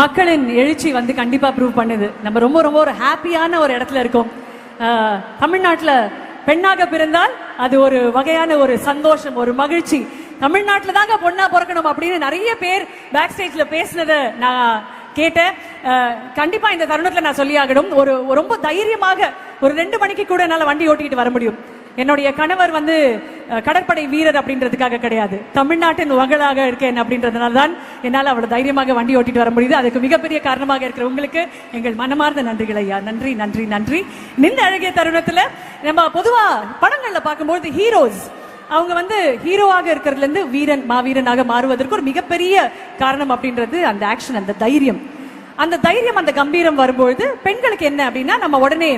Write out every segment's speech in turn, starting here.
மக்களின் எழுச்சி வந்து கண்டிப்பா ப்ரூவ் பண்ணுது. நம்ம ரொம்ப ரொம்ப ஒரு ஹாப்பியான ஒரு இடத்துல இருக்கோம். தமிழ்நாட்டுல பெண்ணாக பிறந்தால் அது ஒரு வகையான ஒரு சந்தோஷம், ஒரு மகிழ்ச்சி. தமிழ்நாட்டுல தாங்க பொண்ணா பிறக்கணும் அப்படின்னு நிறைய பேர் பேக் ஸ்டேஜ்ல பேசினதை நான் கேட்டேன். கண்டிப்பா இந்த தருணத்துல நான் சொல்லி ஆகணும், ஒரு ரொம்ப தைரியமாக ஒரு 2 மணிக்கு கூட என்னால வண்டி ஓட்டிக்கிட்டு வர முடியும். என்னுடைய கணவர் வந்து கடற்படை வீரர் அப்படின்றதுக்காக கிடையாது, தமிழ்நாட்டின் மகளாக இருக்கேன் அப்படின்றதுனால தான் என்னால் அவ்வளவு தைரியமாக வண்டி ஓட்டிட்டு வர முடியுது. அதுக்கு மிகப்பெரிய காரணமாக இருக்கிற உங்களுக்கு எங்கள் மனமார்ந்த நன்றிகள் ஐயா. நன்றி நன்றி நன்றி. இந்த அழகிய தருணத்துல நம்ம பொதுவா படங்கள்ல பார்க்கும்போது ஹீரோஸ் அவங்க வந்து ஹீரோவாக இருக்கிறதுல இருந்து வீரன் மாவீரனாக மாறுவதற்கு ஒரு மிகப்பெரிய காரணம் அப்படின்றது அந்த ஆக்ஷன், அந்த தைரியம். அந்த தைரியம், அந்த கம்பீரம் வரும்பொழுது பெண்களுக்கு என்ன அப்படின்னா, நம்ம உடனே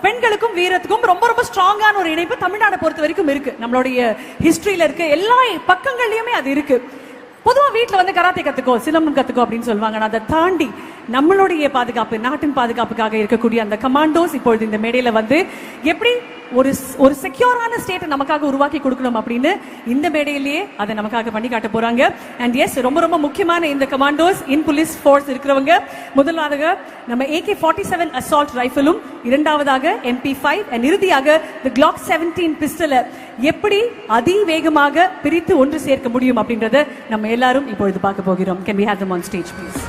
பெண்களுக்கும் வீரத்துக்கும் ரொம்ப ரொம்ப ஸ்ட்ராங்கான ஒரு இணைப்பு தமிழ்நாடை பொறுத்த வரைக்கும் இருக்கு. நம்மளுடைய ஹிஸ்டரியில இருக்கு, எல்லா பக்கங்கள்லயுமே அது இருக்கு. பொதுவா வீட்டுல வந்து கராத்தே கத்துக்கோ, சிலம்பம் கத்துக்கோ அப்படின்னு சொல்லுவாங்க. அதை தாண்டி நம்மளுடைய பாதுகாப்பு, நாட்டின் பாதுகாப்புக்காக இருக்கக்கூடிய அந்த கமாண்டோஸ் இப்பொழுது இந்த மேடையில வந்து எப்படி ஒரு செக்யூரான ஸ்டேட்டை நமக்காக உருவாக்கி கொடுக்கணும் அப்படின்னு இந்த மேடையிலேயே அதை நமக்காக பண்ணி காட்ட போறாங்க. அண்ட் எஸ், ரொம்ப ரொம்ப முக்கியமான இந்த கமாண்டோஸ் இன் போலீஸ் ஃபோர்ஸ் இருக்கிறவங்க, முதலாவதாக நம்ம AK-47 அசால்ட் ரைஃபிளும், இரண்டாவதாக MP5 அண்ட் இறுதியாக the Glock 17 பிஸ்டலை எப்படி அதிவேகமாக பிரித்து ஒன்று சேர்க்க முடியும் அப்படின்றத நம்ம எல்லாரும் இப்பொழுது பார்க்க போகிறோம். Can we have them on stage please?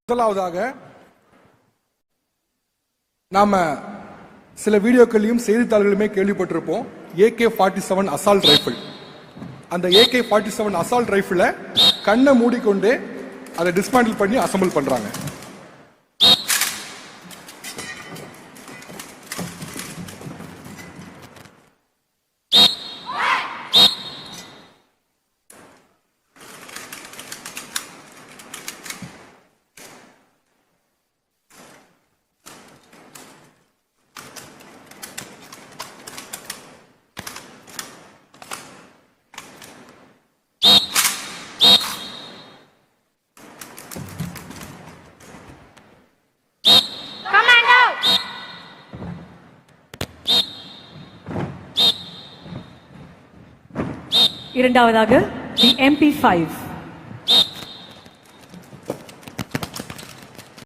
முதலாவதாக நாம சில வீடியோக்களையும் செய்தித்தாள்களுமே கேள்விப்பட்டிருப்போம். AK-47 assault rifle. அந்த AK-47 அசால்ட் ரைபிளை கண்ணை மூடிக்கொண்டு அதை டிஸ்மேண்டில் பண்ணி அசம்பிள் பண்றாங்க. இரண்டாவதாக the MP5